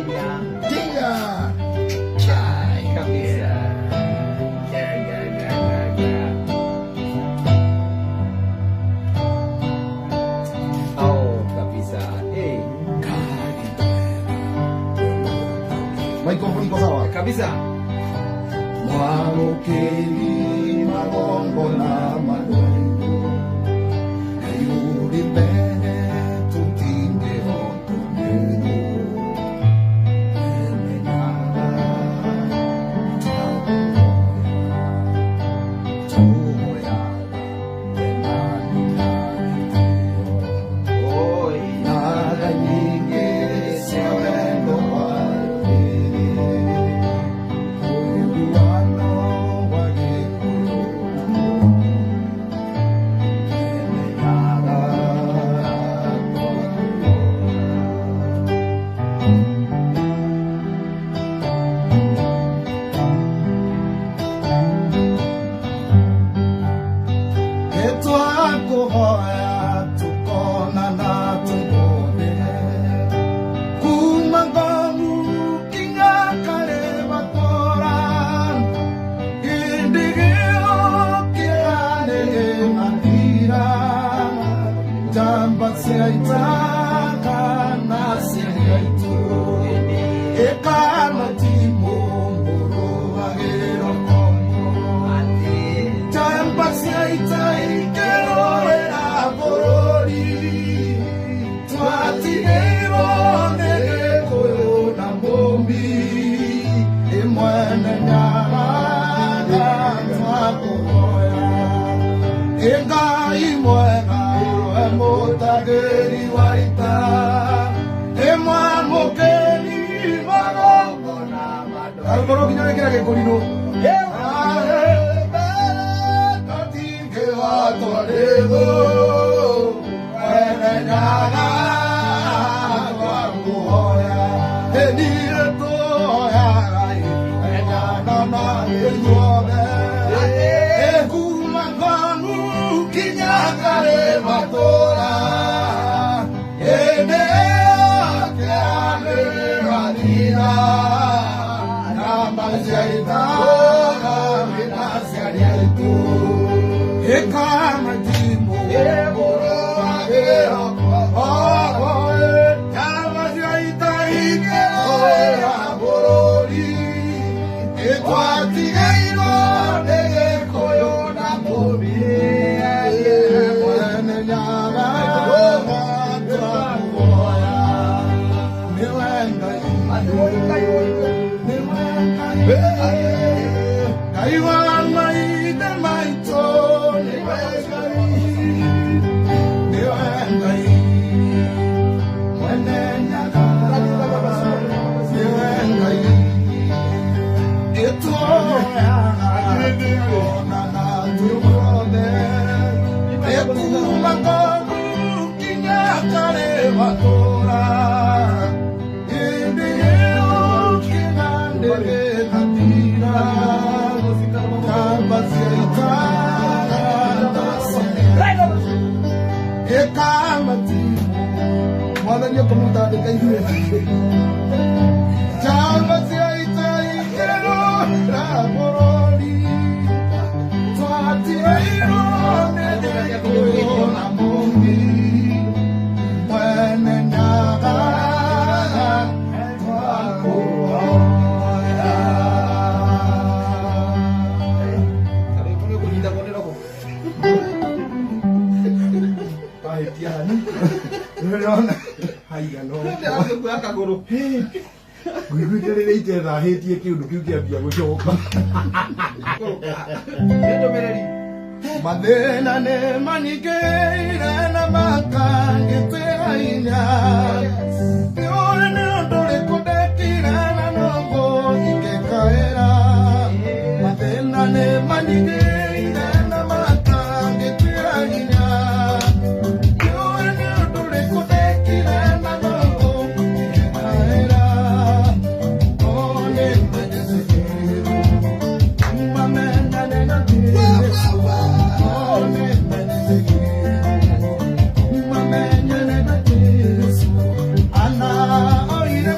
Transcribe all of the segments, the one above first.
Dia. Chai kabisa. Oh, kabisa. Eh. Maikrofoni iko sawa? Kabisa. Mwamukeni magongo na madwengu Ayuri mbele tutinge otunenu Emenyara Tumoya Enani Nanitio Oi. Nada nyingi siwendo wafiri Uyuwano wagikulu Emenyara Etwakuhoya tukona na tukone Kumangamu kingakale batora Indigeo kiane mandira Jamba siaitaka na siaitu Ekana timo mburu agero komo Jamba siaitai kero era borori Twatigero nege koyo na bombi Imwene nyaraga twakuhoya Inga imwena emutageri waita Imwamukeni magongo na mado Algoro kinyore kira gekorino Tatinge watoledo Ene nyaga Twakuhoya Enire toya Enyana na enyone Ekumanganu kinyakare matora Ene akeane radina Namaziaita Minasiariaitu Ekama timu Eboro agero Ogoe Namaziaita Ikero era borori Etwatigeiro nege koyo na bobi Mwene nyaga Twakuhoya Niwenga Kaiwan maite maito Niwenga Mwene nyaga Niwenga Etoya Ona na tubrode Ekumangamu kinyakare batora Indiheo kinandege natira Kabasiaita Ekamatimu Mwadanya komuta de kaiyue Kabasiaita ikero raborori Twatigeiro nege koyo na bombi Mwene nyaga Twakuhoya Kami punya kuninda ko nila ko. Kahit yan Meron Hay ano Hindi ako kaguro. Gui ka rin ite na heti kiu kiu kia bia go shoka Ito mereri. Madena ne manike na makange te ainya Yore ne ondore kodeki na nongo ike kaera Madena ne manike na makange te ainya Yore ne ondore kodeki na nongo ike kaera One medese Mamena ne na Ana oire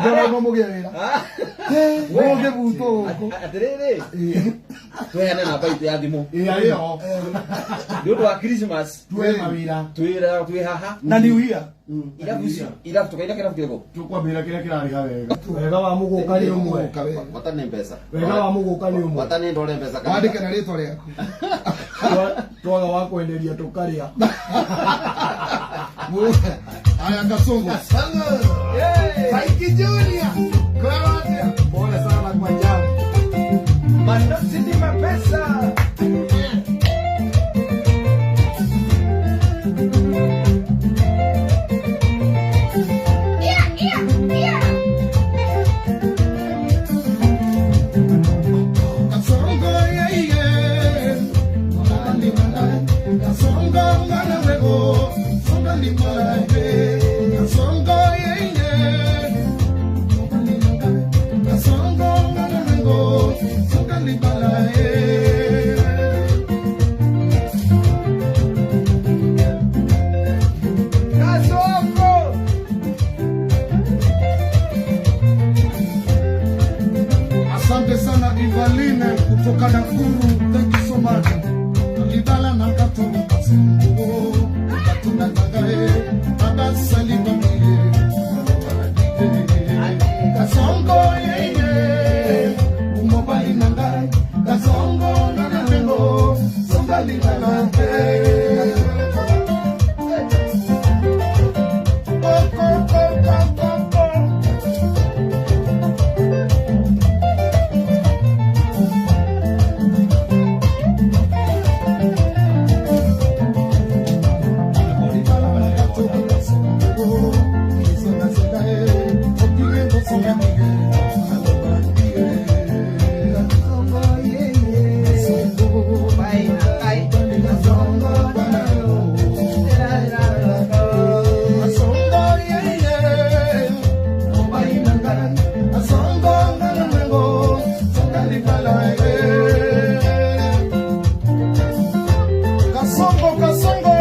Ndora no mugerera. Woge buto. Aterere. Tuheane namba itu ya thimu. Iyo. Ndio wa Christmas. Tuwe mawira. Tuwe haha. Na New Year. Ila tukaenda kila mtego. Tukwambira kila kirarika wega. Wega wa muguka ni umwe. Watane mpesa. Wega wa muguka ni umwe. Watane ndole mpesa kana. Wandike na ritwa riaku. Twaga wa kwenderia tukaria. Aya Kasongo. Saiki Junior. Kwa pole sana kwa jambo. Mandosi ni mapesa. Asante sana Ivaline kutoka Nakuru, thank you so much. Alibala na kato kasimbo, katuna tagae, abasali bamile, Kasongo yeye, umobali nangai, Kasongo nanamengo, songali nangai. Kasongo. Kasongo.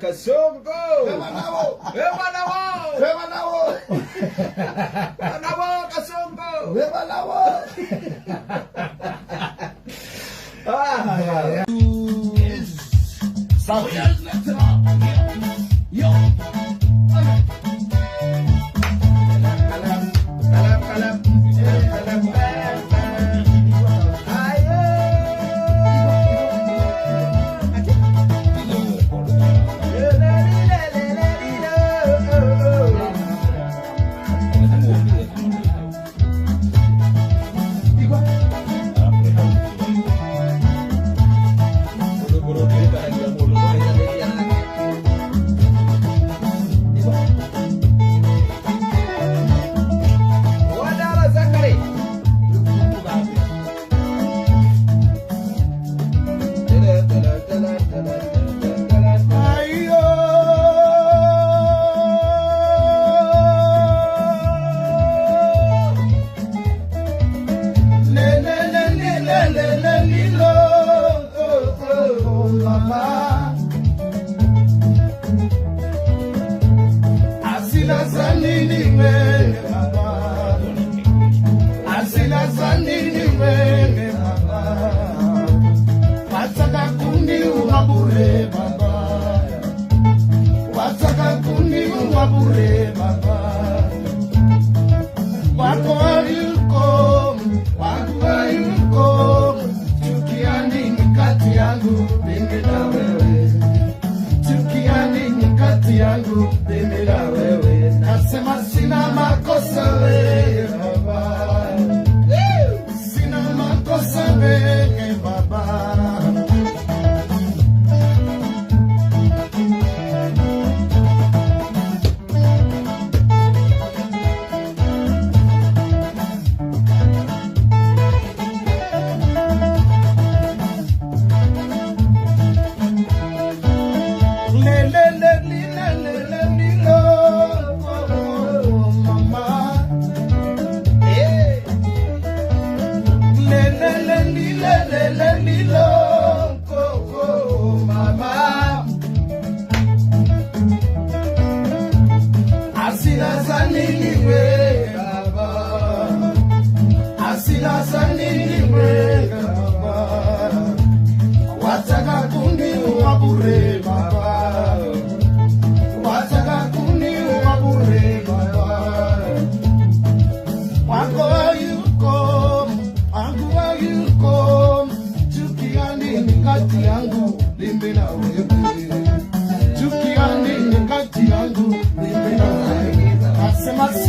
Kasongo. Emanao. Emanao. Emanao. Nabo kasongo. Weba lawo. Safi. Yo. Nasema sina makosa wewe baba, sina makosa wewe baba.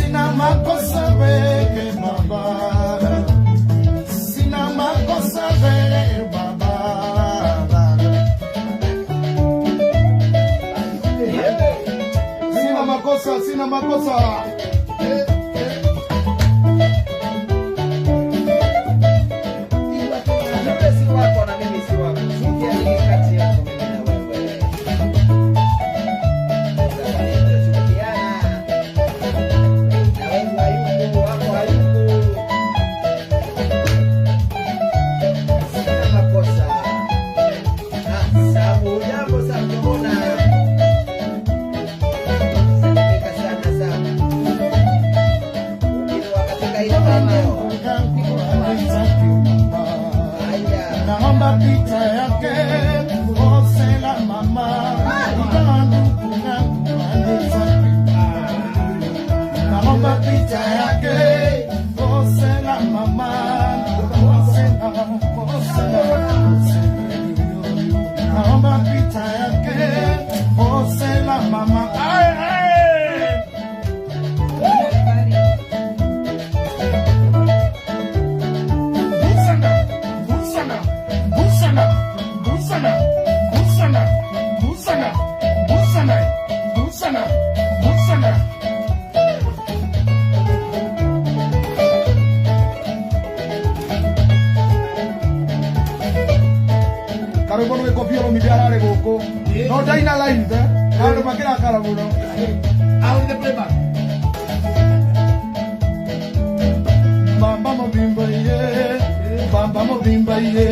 Sina makosa wewe baba, sina makosa wewe baba, sina makosa. Naomba picha yake ose la mama, naomba picha yake ose la mama, naomba picha yake ose la mama. Karo me copió mi cara de boco. No está en la live, Karo para que la cara uno. Out the playback. Vamos bimba ye, vamos bimba ye,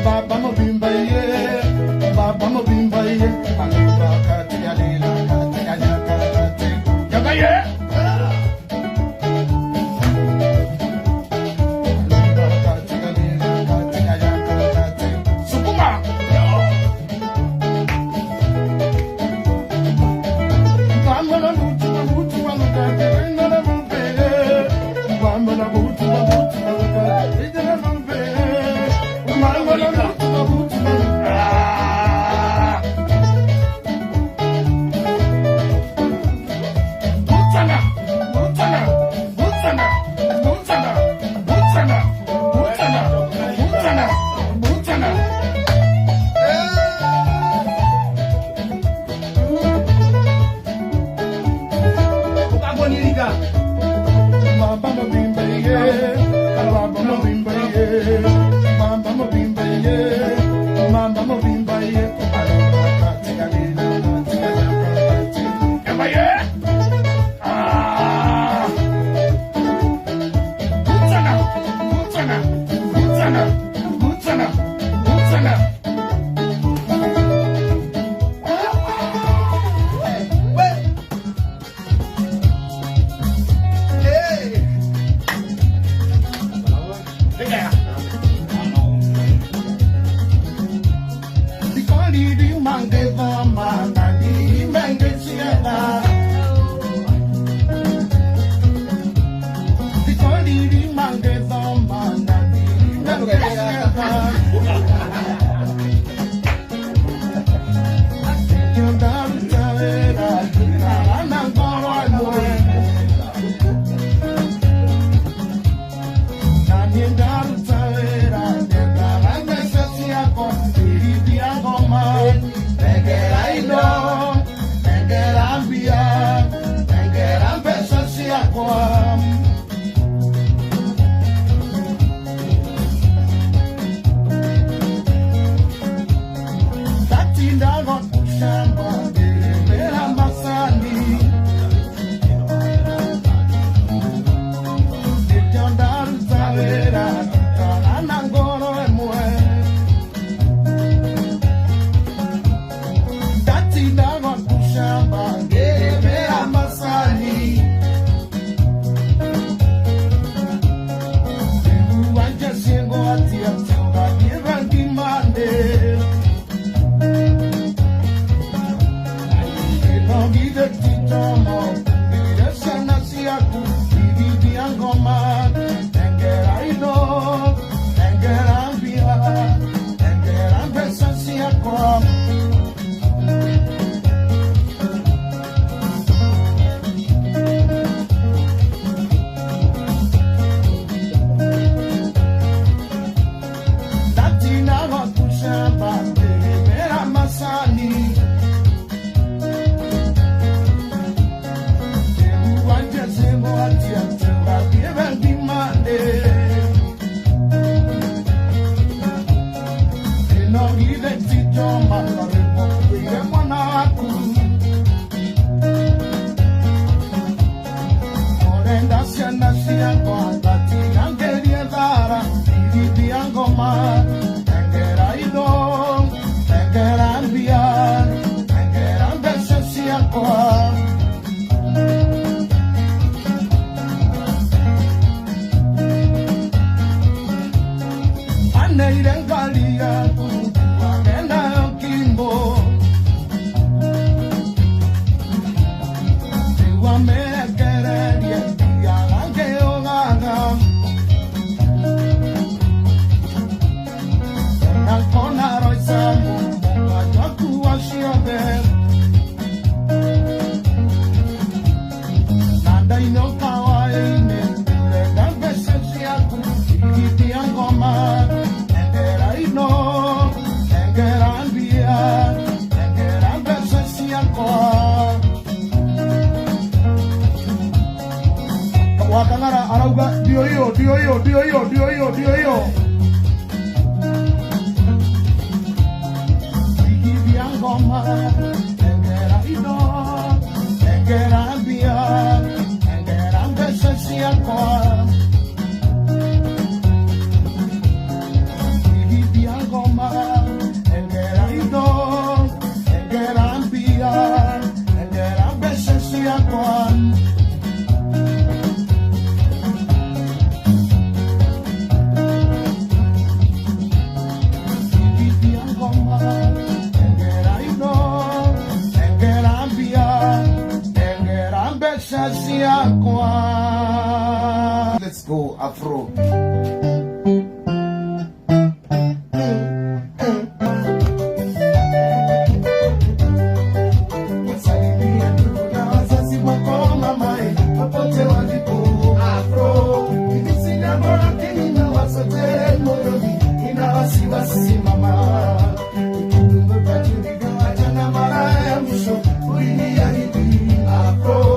vamos bimba ye, vamos bimba ye. Aluba kati alila kati alila kati. Ya cae. Wakangara arauga ndio hiyo. Ikivia ngoma, engera ido, engera mbia, engera mbesa siakwa. Ikivia ngoma, engera ido, engera mbia, engera mbesa siakwa. Let's go Afro. Wasalimia ndugu na wazazi wako mama, popote walipo Afro. Hivi sina bora kini wasote moyoni, ina wasiwasi mama. Nikikumbuka tulivyoachana mara ya mwisho, uliniahidi Afro.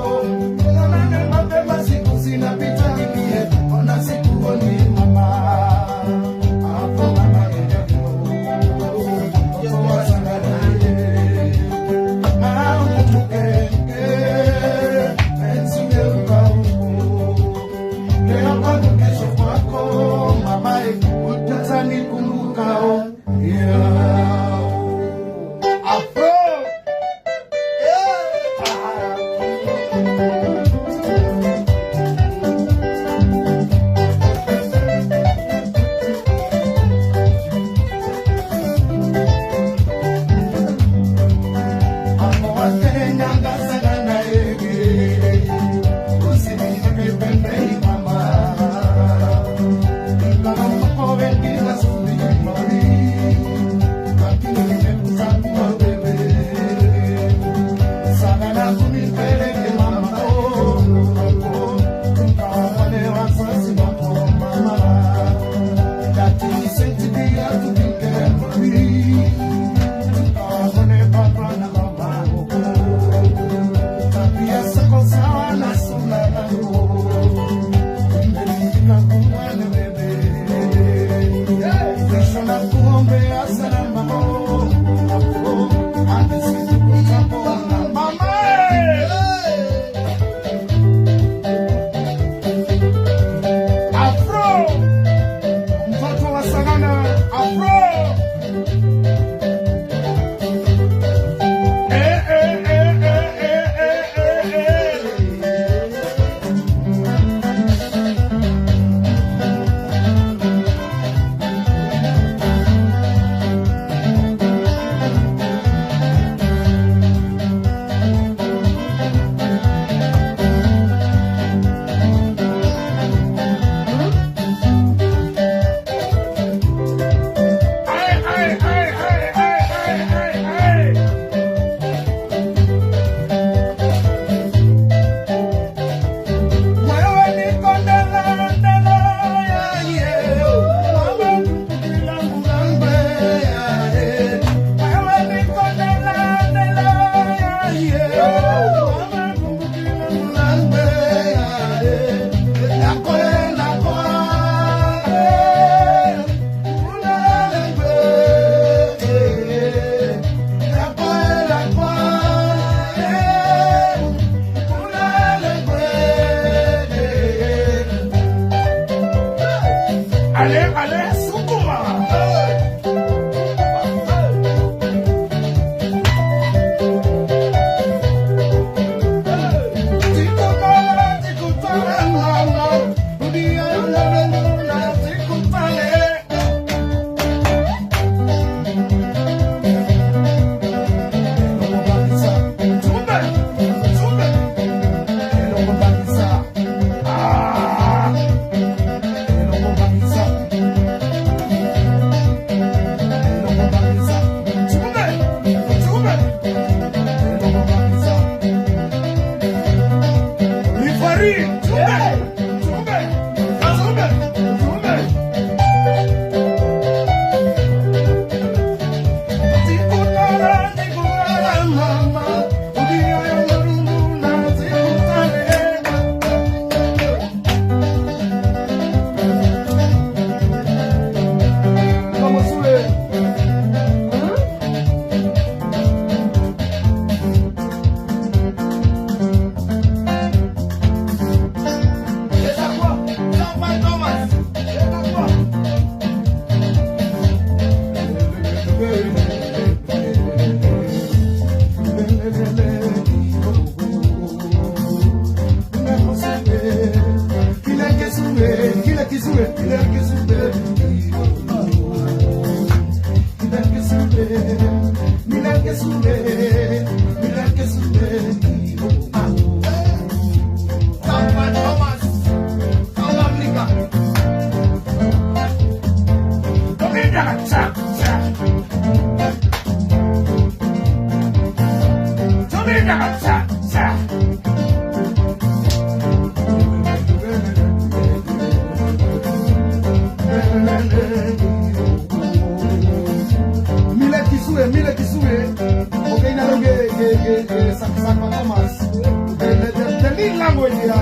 moja.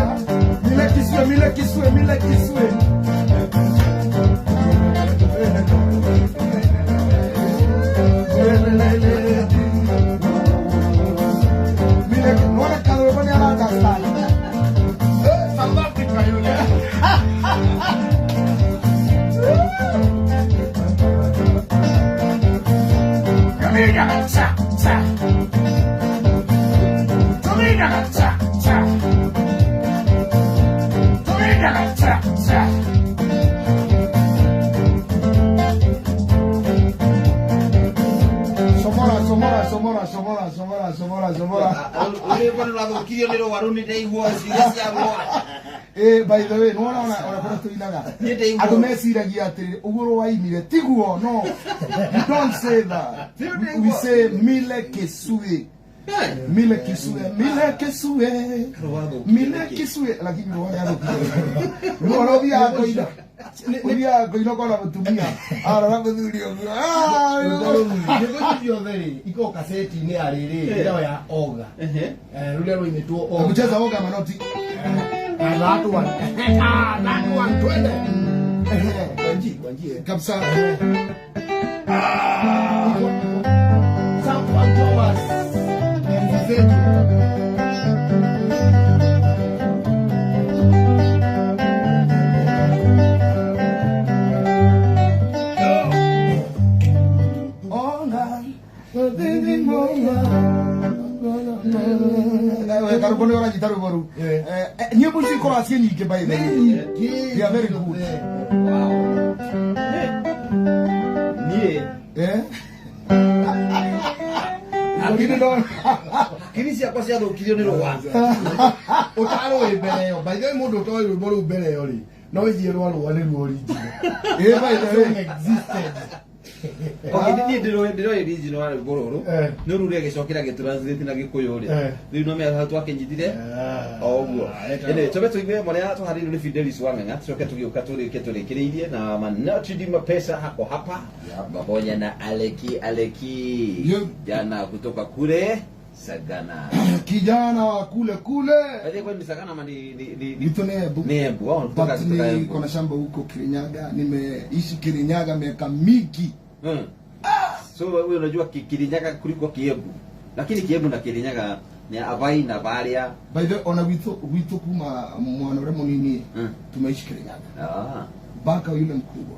Mile kiswe. Mwana kawe bani alaka sana. South Africa yule. Kamiga cha. Kamiga cha. Kamiga cha. Somora. Ule kwa lado kio nero waruni dei huwa siya huwa. By the way, no ona tuinaga. Ando mesiragia atiri uguru waimire tiguo no. You don't say that. We say mile kesue. Mile kesue lakini roho yangu roho yako ina Nibia koino kola mutumia ara na muthurio ndio very iko kaseti ni ariri ndio ya oga rule ro imetuo oga kucheza oga manoti watu wa twende wanjie kabisa some controllers Karibuni wana gitaru boru. Nyimbo ziko asie nyingi by the way. Yeah, very good. Wow. Lakini ndo Kini cia kwa cia thukio ni rwa. Utaro mbere yo. By the way mundu toyo boru mbere yo ri. No ithie rwa ni rwa original. By the way existed. Okay, ndiro original wa bororo. No rure gicokera gitranslate na gikuyu ri. Riu no me hatu akenjithire. Oguo. Ene tobe tuigwe moria tuhariri ni Fidelis Wang'ang'a tucoke tugiuka turikiriirie na manati dima pesa hako hapa. Pamoja na Aleki. Jana kutoka kule Sagana. Kijana wa kule. Aje kwa ni Sagana ama ni Nebu. Nebu. Wao kutoka kuna shamba huko Kirinyaga. Nimeishi Kirinyaga miaka mingi. So wewe unajua Kirinyaga kuliko Kiembu. Lakini Kiembu na Kirinyaga ni Avai na Varia. By the way, ona wito kuma mwana ule munini tumeishi Kirinyaga. Baka yule mkubwa.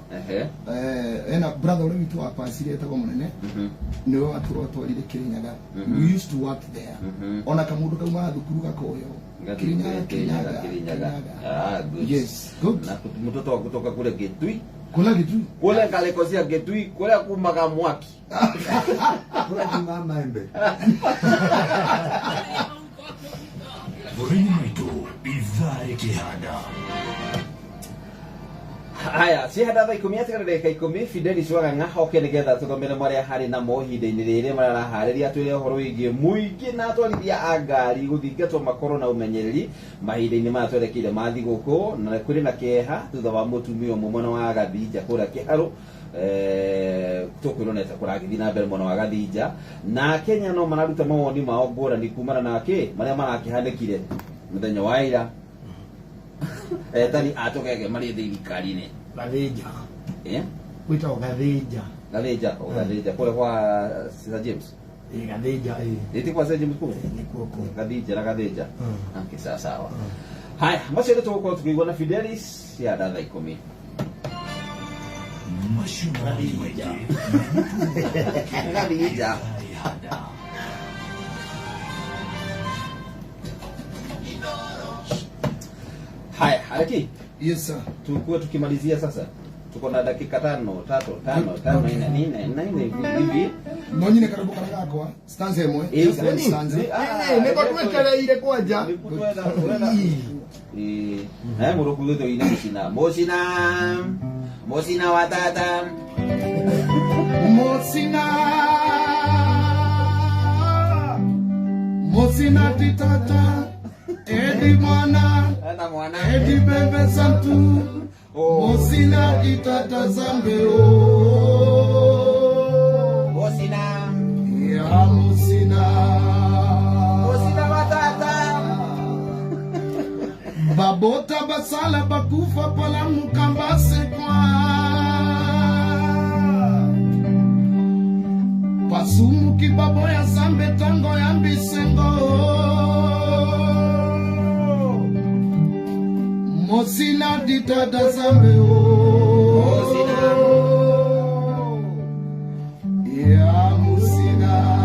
Ena brother ule wito hapa asili etagwa munene. Niwe watu watwalire Kirinyaga. We used to work there. Ona kamundu kauma thukuru gakoyo. Kirinyaga. Good. Yes, good. Na mtoto wa kutoka kule Getui. Kula Getui. Kule kalekosia Getui, kule kumaga mwaki. Kula kimama embe. Murini mwitu idhaa ya Kihada. Haya, si hada thaa 10 atigara ndagika 10 Fidelis Wang'ang'a hoke nigetha tuthomere maria hari na mohinda-ini riri mararahariria twire horo wigie muingi na atwarithia a ngari guthingatwo makoro na umenyereri mahinda-ini maya twerekeire ma thiguku na kuri na kieha thutha wa mutumia umwe mwena wa Gathija kuria Kiharu tukwirwo kuragithi na mbere mwena wa Gathija na Kenya no mararuta mawoni mao ngurani kumana nake maria marakihandikire muthenya wa ira tani atokege mari thirikari-ini Gathija eh wita Gathija kule kwa Sir James Gathija eti kwa Sir James kule ni kuko Gathija okay sawa haya basi ndio tuko tukigwa na Fidelis ya dada 10 Mashumari Gathija haya Aleki. Yes sir. Tulikuwa tukimalizia sasa. Tuko na dakika 5 hivi. Nonyine karibu kana gakwa. Stanza imwe. Stanza. Niko tumekereire kwanja. Muruku wetu ina Mosina watata. Mosina titata. Edi mwana. Edi bebe santu. Mosina itata zambeo. Mosina. Ya Mosina. Mosina watata. babota basala bakufa pala mukambase kwa pasumu kibabo ya zambe tango ya mbisengo mosina ditada zambe mosina ya musina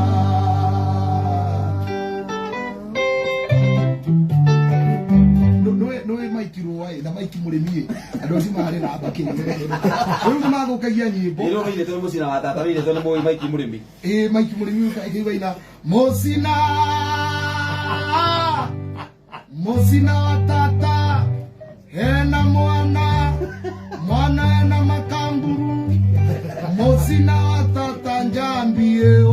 noe maiki ruwai na maiki muremie adozi mahali na abakini wewe mago kagia nyimbo ilo ile to musina watata ile to mo maiki muremi maiki muremi kaibaina mosina mosina watata hena mwana ena makamburu mosina watata njambie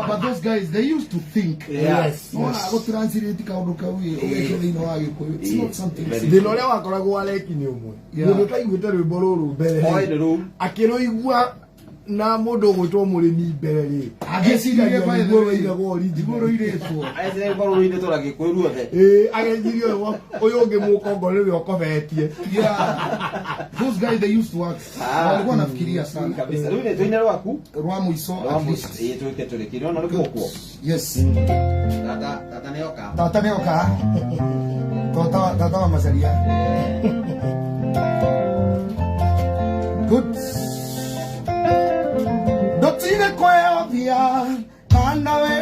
but those guys, they used to think. Yes. Go translate kauduka we. It's not something. They know that wakoragwo waleki ni umwe. Mundu taiguite rwimbo ruru mbere. Akiroigua na mundu gwitwo murimi mbere ri. Ageciria kwa igoro igagwo igoro iretwo. Aisire igoro iretwo ragi kwiru othe. Agejirie uyu ungi mukongo riwe okobetie. Those guys they used to work. Walikuwa nafikiria sana. Kabisa. Rwine twine rwaku. Rwa muiso at least. Tuike turiki. Nona rukoko. Yes. Tata neoka. Tata neoka. Tata wa masalia. Good. Dotine kwea pia. Kanda we